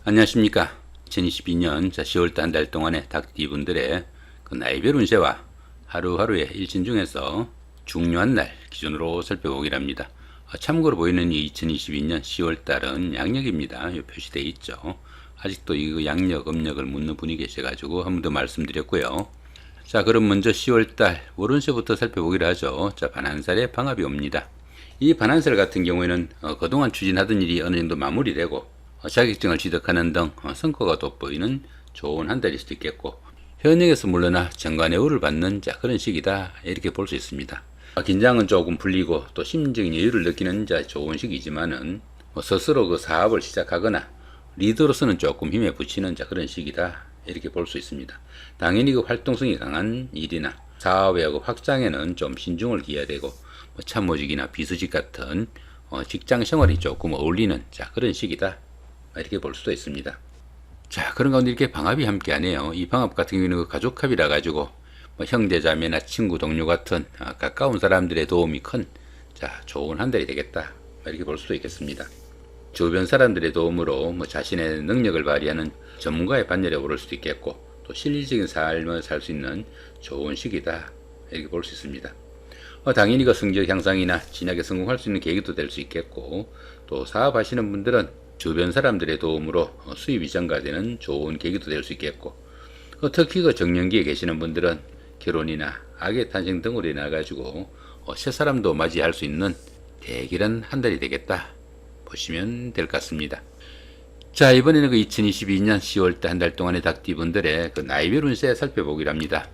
안녕하십니까. 2022년 10월달 한 달 동안의 닭띠분들의 그 나이별 운세와 하루하루의 일진 중에서 중요한 날 기준으로 살펴보기를 합니다. 참고로 보이는 이 2022년 10월달은 양력입니다. 표시되어 있죠. 아직도 이 양력, 음력을 묻는 분이 계셔가지고 한 번 더 말씀드렸고요. 자, 그럼 먼저 10월달 월운세부터 살펴보기를 하죠. 자, 반한살에 방합이 옵니다. 이 반한살 같은 경우에는 그동안 추진하던 일이 어느 정도 마무리되고 자격증을 취득하는 등 성과가 돋보이는 좋은 한 달일 수도 있겠고, 현역에서 물러나 정관예우를 받는 그런 시기다, 이렇게 볼 수 있습니다. 긴장은 조금 풀리고 또 심적인 여유를 느끼는 좋은 시기지만은 스스로 그 사업을 시작하거나 리더로서는 조금 힘에 부치는 그런 시기다, 이렇게 볼 수 있습니다. 당연히 그 활동성이 강한 일이나 사업의 그 확장에는 좀 신중을 기해야 되고, 참모직이나 비서직 같은 직장 생활이 조금 어울리는 그런 시기다, 이렇게 볼 수도 있습니다. 자, 그런 가운데 이렇게 방합이 함께 하네요. 이 방합 같은 경우는 그 가족합이라 가지고 형제자매나 친구 동료 같은 가까운 사람들의 도움이 큰 좋은 한 달이 되겠다, 이렇게 볼 수도 있겠습니다. 주변 사람들의 도움으로 자신의 능력을 발휘하는 전문가의 반열에 오를 수도 있겠고, 또 실질적인 삶을 살 수 있는 좋은 시기다, 이렇게 볼 수 있습니다. 당연히 그 성적 향상이나 진학에 성공할 수 있는 계기도 될 수 있겠고, 또 사업하시는 분들은 주변 사람들의 도움으로 수입이 증가되는 좋은 계기도 될 수 있겠고, 특히 그 정년기에 계시는 분들은 결혼이나 아기 탄생 등으로 인해 가지고 새 사람도 맞이할 수 있는 대길한 한 달이 되겠다, 보시면 될 것 같습니다. 자, 이번에는 그 2022년 10월달 한 달 동안의 닭띠분들의 그 나이별 운세 살펴보기로 합니다.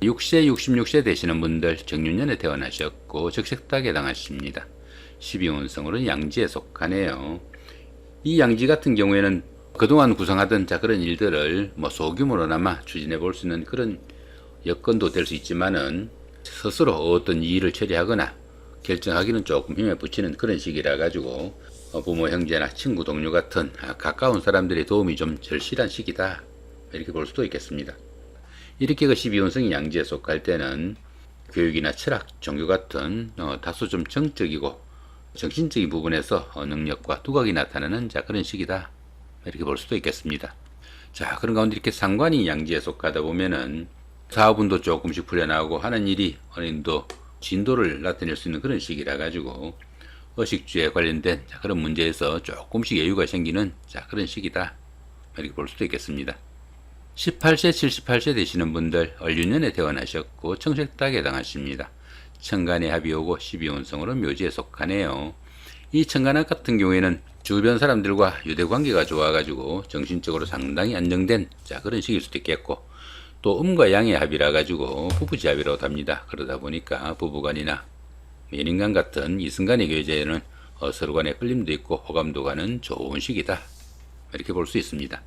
6세, 66세 되시는 분들 정유년에 태어나셨고 적색닭에 해당하십니다. 12운성으로는 양지에 속하네요. 이 양지 같은 경우에는 그동안 구상하던 그런 일들을 소규모로나마 추진해 볼 수 있는 그런 여건도 될 수 있지만은, 스스로 어떤 일을 처리하거나 결정하기는 조금 힘에 부치는 그런 시기라 가지고 부모, 형제나 친구, 동료 같은 가까운 사람들의 도움이 좀 절실한 시기다, 이렇게 볼 수도 있겠습니다. 이렇게 그 12운성이 양지에 속할 때는 교육이나 철학, 종교 같은 다소 좀 정적이고 정신적인 부분에서 능력과 두각이 나타나는 그런 시기다, 이렇게 볼 수도 있겠습니다. 자, 그런 가운데 이렇게 상관이 양지에 속하다 보면은 사업운도 조금씩 풀려나오고 하는 일이 어느 정도 진도를 나타낼 수 있는 그런 시기라 가지고 의식주에 관련된 그런 문제에서 조금씩 여유가 생기는 그런 시기다, 이렇게 볼 수도 있겠습니다. 18세, 78세 되시는 분들 을유년에 태어나셨고 청색닭에 해당하십니다. 천간에 합이 오고 12운성으로 묘지에 속하네요. 이 천간합 같은 경우에는 주변 사람들과 유대관계가 좋아가지고 정신적으로 상당히 안정된 그런 시기일 수도 있겠고, 또 음과 양의 합이라 가지고 부부지합이라고 합니다. 그러다 보니까 부부간이나 연인간 같은 이성간의 교제에는 서로 간의 끌림도 있고 호감도 가는 좋은 시기다, 이렇게 볼 수 있습니다.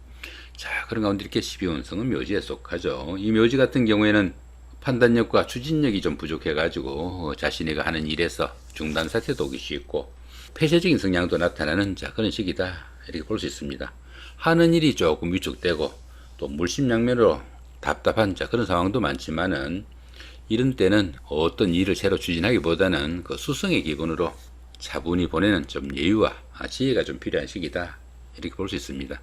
자, 그런 가운데 이렇게 12운성은 묘지에 속하죠. 이 묘지 같은 경우에는 판단력과 추진력이 좀 부족해 가지고 자신이 하는 일에서 중단 사태도 오기 쉽고 폐쇄적인 성향도 나타나는 그런 시기다, 이렇게 볼 수 있습니다. 하는 일이 조금 위축되고 또 물심양면으로 답답한 그런 상황도 많지만은, 이런 때는 어떤 일을 새로 추진하기보다는 그 수성의 기분으로 차분히 보내는 좀 여유와 지혜가 좀 필요한 시기다, 이렇게 볼 수 있습니다.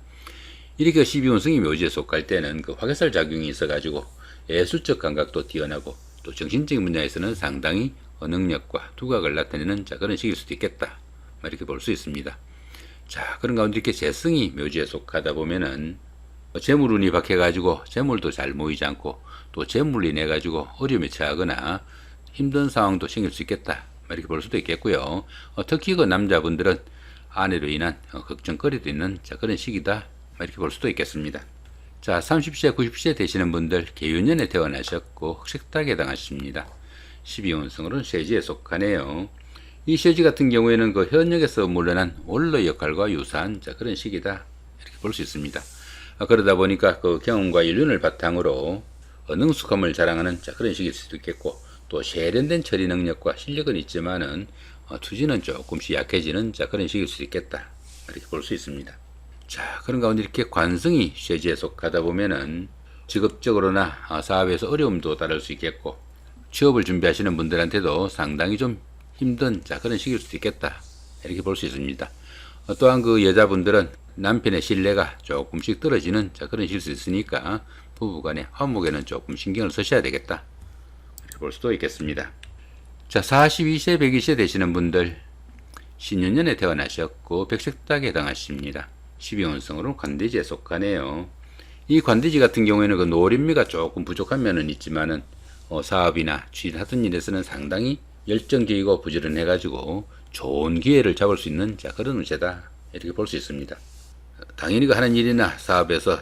이렇게 12운성이 묘지에 속할 때는 그 화개살 작용이 있어가지고 예술적 감각도 뛰어나고 또 정신적인 분야에서는 상당히 능력과 두각을 나타내는 그런 시기일 수도 있겠다, 이렇게 볼 수 있습니다. 자, 그런 가운데 이렇게 재성이 묘지에 속하다 보면은 재물운이 박해가지고 재물도 잘 모이지 않고 또 재물로 인해 가지고 어려움에 처하거나 힘든 상황도 생길 수 있겠다, 이렇게 볼 수도 있겠고요. 특히 그 남자분들은 아내로 인한 걱정거리도 있는 그런 시기다, 이렇게 볼 수도 있겠습니다. 자, 30세, 90세 되시는 분들 계유년에 태어나셨고 흑색닭에 해당하십니다. 12운성으로는 쇠지에 속하네요. 이 쇠지 같은 경우에는 그 현역에서 물러난 원로 역할과 유사한 그런 시기다, 이렇게 볼 수 있습니다. 그러다 보니까 그 경험과 연륜을 바탕으로 능숙함을 자랑하는 그런 시기일 수도 있겠고, 또 세련된 처리 능력과 실력은 있지만은 투지는 조금씩 약해지는 그런 시기일 수도 있겠다, 이렇게 볼 수 있습니다. 자, 그런 가운데 이렇게 관성이 쇠지에 속하다 보면은 직업적으로나 사업에서 어려움도 따를 수 있겠고, 취업을 준비하시는 분들한테도 상당히 좀 힘든 그런 시기일 수도 있겠다, 이렇게 볼 수 있습니다. 또한 그 여자분들은 남편의 신뢰가 조금씩 떨어지는 그런 실수 있으니까 부부간의 화목에는 조금 신경을 쓰셔야 되겠다. 이렇게 볼 수도 있겠습니다. 자, 42세, 102세 되시는 분들 신윤년에 태어나셨고 백색닭에 해당하십니다. 12운성으로 관대지에 속하네요. 이 관대지 같은 경우에는 그 노린미가 조금 부족한 면은 있지만은 사업이나 취하던 일에서는 상당히 열정적이고 부지런해가지고 좋은 기회를 잡을 수 있는 그런 운세다. 이렇게 볼 수 있습니다. 당연히 그 하는 일이나 사업에서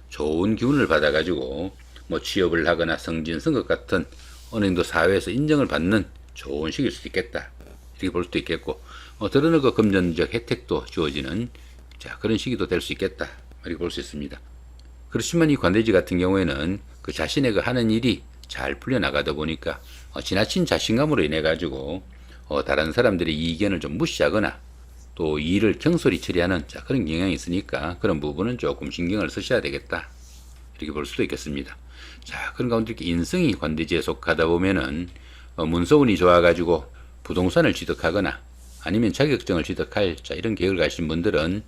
좋은 기운을 받아가지고 취업을 하거나 승진, 선거 같은 어느 정도 사회에서 인정을 받는 좋은 시기일 수도 있겠다. 이렇게 볼 수도 있겠고, 드러는 그 금전적 혜택도 주어지는 그런 시기도 될 수 있겠다. 이렇게 볼 수 있습니다. 그렇지만 이 관대지 같은 경우에는 그 자신의 그 하는 일이 잘 풀려나가다 보니까 지나친 자신감으로 인해 가지고 다른 사람들의 이견을 좀 무시하거나 또 일을 경솔히 처리하는 그런 경향이 있으니까 그런 부분은 조금 신경을 쓰셔야 되겠다. 이렇게 볼 수도 있겠습니다. 그런 가운데 이렇게 인성이 관대지에 속하다 보면은 문서운이 좋아가지고 부동산을 취득하거나 아니면 자격증을 취득할 이런 계획을 가신 분들은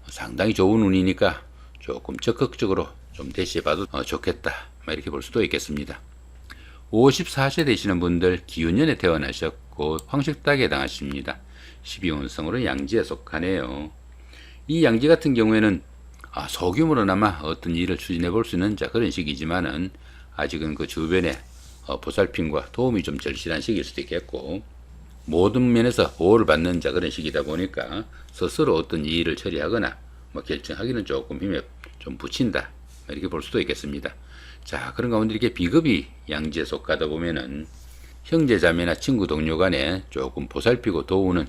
상당히 좋은 운이니까 조금 적극적으로 좀 대시해봐도 좋겠다. 이렇게 볼 수도 있겠습니다. 54세 되시는 분들 기운년에 태어나셨고 황식닭에 해당하십니다. 12운성으로 양지에 속하네요. 이 양지 같은 경우에는 소규모로나마 어떤 일을 추진해 볼 수 있는 그런 시기지만은 아직은 그 주변에 보살핌과 도움이 좀 절실한 시기일 수도 있겠고, 모든 면에서 보호를 받는 그런 시기다 보니까 스스로 어떤 일을 처리하거나 결정하기는 조금 힘에 좀 붙인다. 이렇게 볼 수도 있겠습니다. 그런 가운데 이렇게 비급이 양지에 속하다 보면은 형제 자매나 친구 동료 간에 조금 보살피고 도우는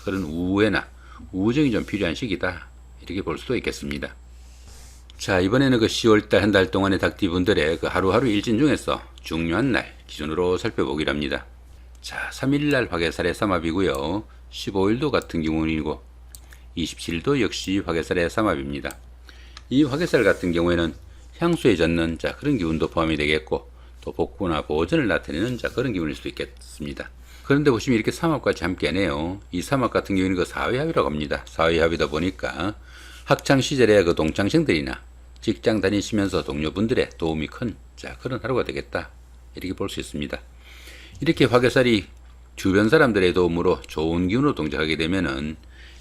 그런 우애나 우정이 좀 필요한 시기다. 이렇게 볼 수도 있겠습니다. 이번에는 그 10월달 한 달 동안의 닭띠분들의 그 하루하루 일진 중에서 중요한 날 기준으로 살펴보기로 합니다. 3일날 화개살의 삼합이고요. 15일도 같은 경우이고 27일도 역시 화개살의 삼합입니다. 이 화개살 같은 경우에는 향수에 젖는 그런 기운도 포함이 되겠고, 또 복구나 보존을 나타내는 그런 기운일 수도 있겠습니다. 그런데 보시면 이렇게 삼합같이 함께하네요. 이 삼합 같은 경우는 그 사회합이라고 합니다. 사회합이다 보니까 학창 시절에 그 동창생들이나 직장 다니시면서 동료분들의 도움이 큰 그런 하루가 되겠다. 이렇게 볼 수 있습니다. 이렇게 화개살이 주변 사람들의 도움으로 좋은 기운으로 동작하게 되면은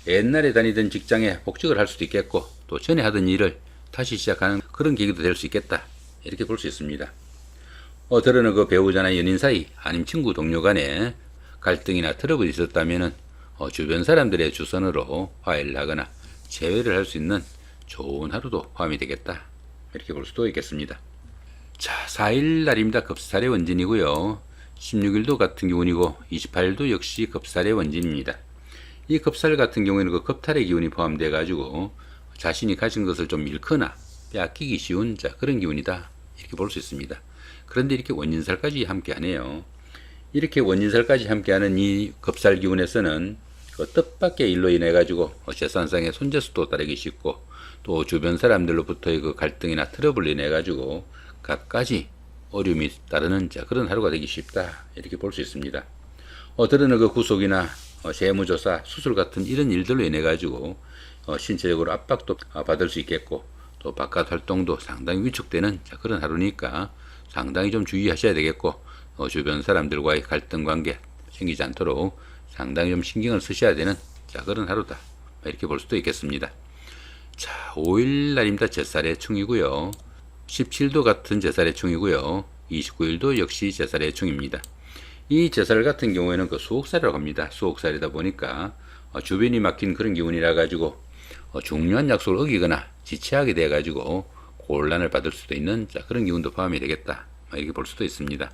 옛날에 다니던 직장에 복직을 할 수도 있겠고, 또 전에 하던 일을 다시 시작하는 그런 계기도 될 수 있겠다. 이렇게 볼 수 있습니다. 들어는 그 배우자나 연인 사이 아니면 친구 동료 간에 갈등이나 트러블이 있었다면은 주변 사람들의 주선으로 화해를 하거나 재회를 할 수 있는 좋은 하루도 포함이 되겠다. 이렇게 볼 수도 있겠습니다. 4일 날입니다. 급살의 원진이고요. 16일도 같은 기운이고 28일도 역시 급살의 원진입니다. 이 급살 같은 경우에는 그 급탈의 기운이 포함되어 가지고 자신이 가진 것을 좀 잃거나 빼앗기기 쉬운 그런 기운이다. 이렇게 볼 수 있습니다. 그런데 이렇게 원진살까지 함께하네요. 이렇게 원진살까지 함께하는 이 급살 기운에서는 그 뜻밖의 일로 인해 가지고 재산상의 손재수도 따르기 쉽고, 또 주변 사람들로부터의 그 갈등이나 트러블로 인해 가지고 갖가지 어려움이 따르는 그런 하루가 되기 쉽다. 이렇게 볼 수 있습니다. 들어는 그 구속이나 세무조사, 수술 같은 이런 일들로 인해 가지고 신체적으로 압박도 받을 수 있겠고, 또 바깥 활동도 상당히 위축되는 그런 하루니까 상당히 좀 주의하셔야 되겠고, 주변 사람들과의 갈등 관계 생기지 않도록 상당히 좀 신경을 쓰셔야 되는 그런 하루다. 이렇게 볼 수도 있겠습니다. 5일 날입니다. 제살의 충이고요. 17도 같은 제살의 충이고요. 29일도 역시 제살의 충입니다. 이 제살 같은 경우에는 그 수옥살이라고 합니다. 수옥살이다 보니까 주변이 막힌 그런 기운이라 가지고 중요한 약속을 어기거나 지체하게 돼 가지고 곤란을 받을 수도 있는 그런 기운도 포함이 되겠다. 이렇게 볼 수도 있습니다.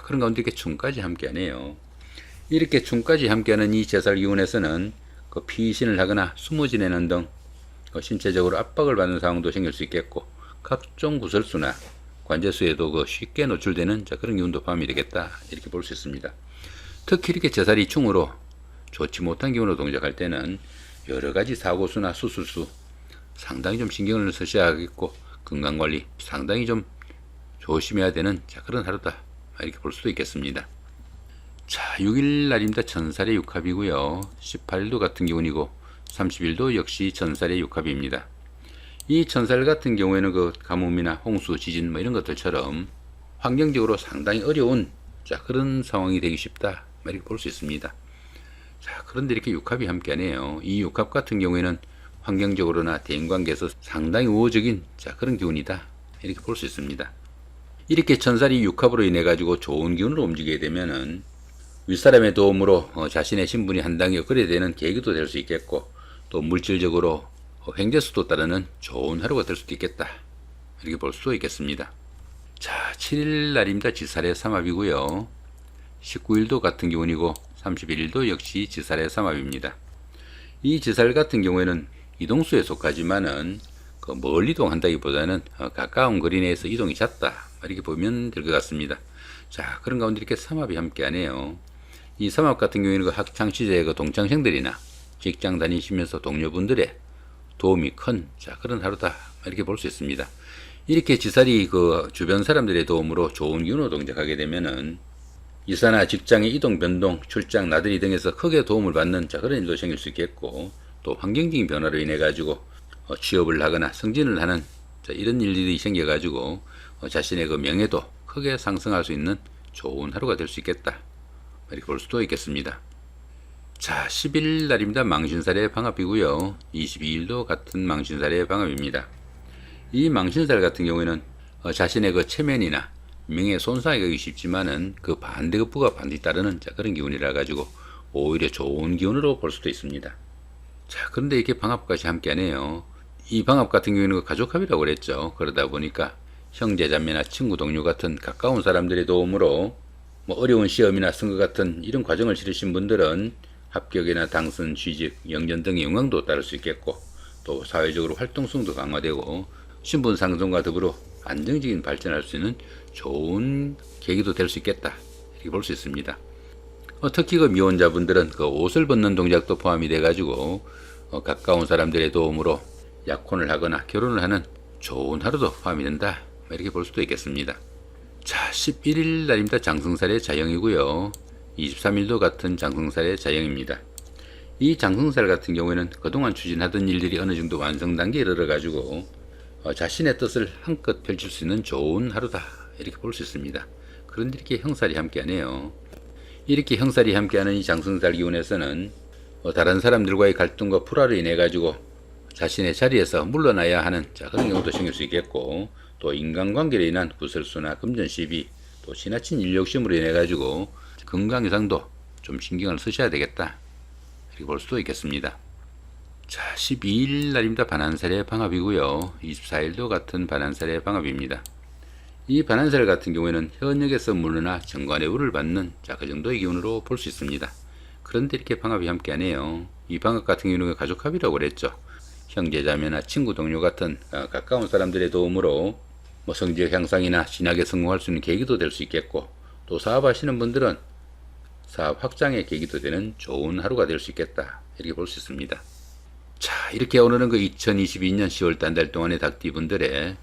그런 가운데 이렇게 충까지 함께하네요. 이렇게 충까지 함께하는 이 제살 기운에서는 그 피신을 하거나 숨어 지내는 등 신체적으로 압박을 받는 상황도 생길 수 있겠고, 각종 구설수나 관제수에도 그 쉽게 노출되는 그런 기운도 포함이 되겠다. 이렇게 볼 수 있습니다. 특히 이렇게 제살이 충으로 좋지 못한 기운으로 동작할 때는 여러 가지 사고수나 수술수 상당히 좀 신경을 쓰셔야 하겠고, 건강관리 상당히 좀 조심해야 되는 그런 하루다. 이렇게 볼 수도 있겠습니다. 6일 날입니다. 천살의 육합이고요. 18일도 같은 기운이고 30일도 역시 전살의 육합입니다. 이 전살 같은 경우에는 그 가뭄이나 홍수, 지진 뭐 이런 것들처럼 환경적으로 상당히 어려운 그런 상황이 되기 쉽다 이렇게 볼 수 있습니다. 자, 그런데 이렇게 육합이 함께하네요. 이 육합 같은 경우에는 환경적으로나 대인관계에서 상당히 우호적인 그런 기운이다 이렇게 볼 수 있습니다. 이렇게 전살이 육합으로 인해 가지고 좋은 기운으로 움직이게 되면은 윗사람의 도움으로 자신의 신분이 한 단계 업그레이드되는 계기도 될 수 있겠고, 또 물질적으로 횡재수도 따르는 좋은 하루가 될 수도 있겠다 이렇게 볼 수 있겠습니다. 자, 7일 날입니다. 지살의 삼합이고요. 19일도 같은 기운이고 31일도 역시 지살의 삼합입니다. 이 지살 같은 경우에는 이동수에 속하지만은 멀리 이동한다기보다는 가까운 거리 내에서 이동이 잦다 이렇게 보면 될 것 같습니다. 자, 그런 가운데 이렇게 삼합이 함께하네요. 이 삼합 같은 경우에는 그 학창 시절의 그 동창생들이나 직장 다니시면서 동료분들의 도움이 큰 그런 하루다 이렇게 볼 수 있습니다. 이렇게 지살이 그 주변 사람들의 도움으로 좋은 기운으로 동작하게 되면은 이사나 직장의 이동 변동, 출장, 나들이 등에서 크게 도움을 받는 그런 일도 생길 수 있겠고, 또 환경적인 변화로 인해 가지고 취업을 하거나 승진을 하는 이런 일들이 생겨 가지고 자신의 그 명예도 크게 상승할 수 있는 좋은 하루가 될 수 있겠다 이렇게 볼 수도 있겠습니다. 자, 11일 날입니다. 망신살의 방합이고요. 22일도 같은 망신살의 방합입니다. 이 망신살 같은 경우에는 자신의 그 체면이나 명예 손상이 가기 쉽지만은 그 반대급부가 반드시 따르는 그런 기운이라 가지고 오히려 좋은 기운으로 볼 수도 있습니다. 자, 그런데 이렇게 방합까지 함께하네요. 이 방합 같은 경우에는 그 가족합이라고 그랬죠. 그러다 보니까 형제 자매나 친구 동료 같은 가까운 사람들의 도움으로 어려운 시험이나 선거 같은 이런 과정을 치르신 분들은 합격이나 당선, 취직, 영전 등의 영광도 따를 수 있겠고, 또 사회적으로 활동성도 강화되고 신분 상승과 더불어 안정적인 발전할 수 있는 좋은 계기도 될 수 있겠다 이렇게 볼 수 있습니다. 특히 그 미혼자분들은 그 옷을 벗는 동작도 포함이 돼 가지고 가까운 사람들의 도움으로 약혼을 하거나 결혼을 하는 좋은 하루도 포함이 된다 이렇게 볼 수도 있겠습니다. 자, 11일 날입니다. 장승살의 자영이고요. 23일도 같은 장승살의 자영입니다. 이 장승살 같은 경우에는 그동안 추진하던 일들이 어느 정도 완성 단계에 이르러 가지고 자신의 뜻을 한껏 펼칠 수 있는 좋은 하루다 이렇게 볼 수 있습니다. 그런데 이렇게 형살이 함께하네요. 이렇게 형살이 함께하는 이 장승살 기운에서는 다른 사람들과의 갈등과 불화로 인해 가지고 자신의 자리에서 물러나야 하는 그런 경우도 생길 수 있겠고, 또 인간관계로 인한 구설수나 금전시비, 또 지나친 인력심으로 인해 가지고 건강 이상도 좀 신경을 쓰셔야 되겠다 이렇게 볼 수도 있겠습니다. 자, 12일 날입니다. 반한살의 방합이고요. 24일도 같은 반한살의 방합입니다. 이 반한살 같은 경우에는 현역에서 물러나 정관의 우를 받는 그 정도의 기운으로 볼 수 있습니다. 그런데 이렇게 방합이 함께하네요. 이 방합 같은 경우는 가족합이라고 그랬죠. 형제자매나 친구 동료 같은 가까운 사람들의 도움으로 성적 향상이나 진학에 성공할 수 있는 계기도 될 수 있겠고, 또 사업하시는 분들은 사업 확장의 계기도 되는 좋은 하루가 될 수 있겠다 이렇게 볼 수 있습니다. 자, 이렇게 오늘은 그 2022년 10월 한 달 동안의 닭띠분들의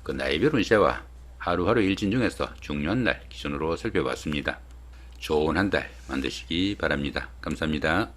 그 나이별 운세와 하루하루 일진 중에서 중요한 날 기준으로 살펴봤습니다. 좋은 한 달 만드시기 바랍니다. 감사합니다.